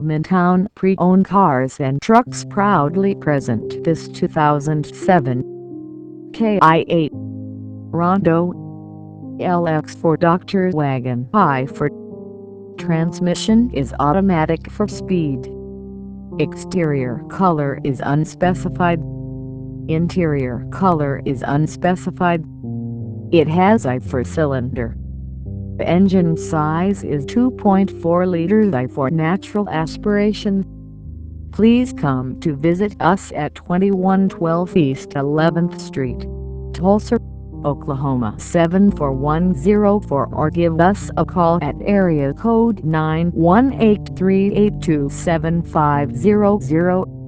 Midtown Pre-Owned Cars and Trucks proudly present this 2007 KI8 Rondo LX4 Dr. Wagon High for transmission is automatic for speed. Exterior color is unspecified. Interior color is unspecified. It has a 4-cylinder. The engine size is 2.4 liters i4 natural aspiration. Please come to visit us at 2112 East 11th Street, Tulsa, Oklahoma 74104, or give us a call at area code 918-382-7500.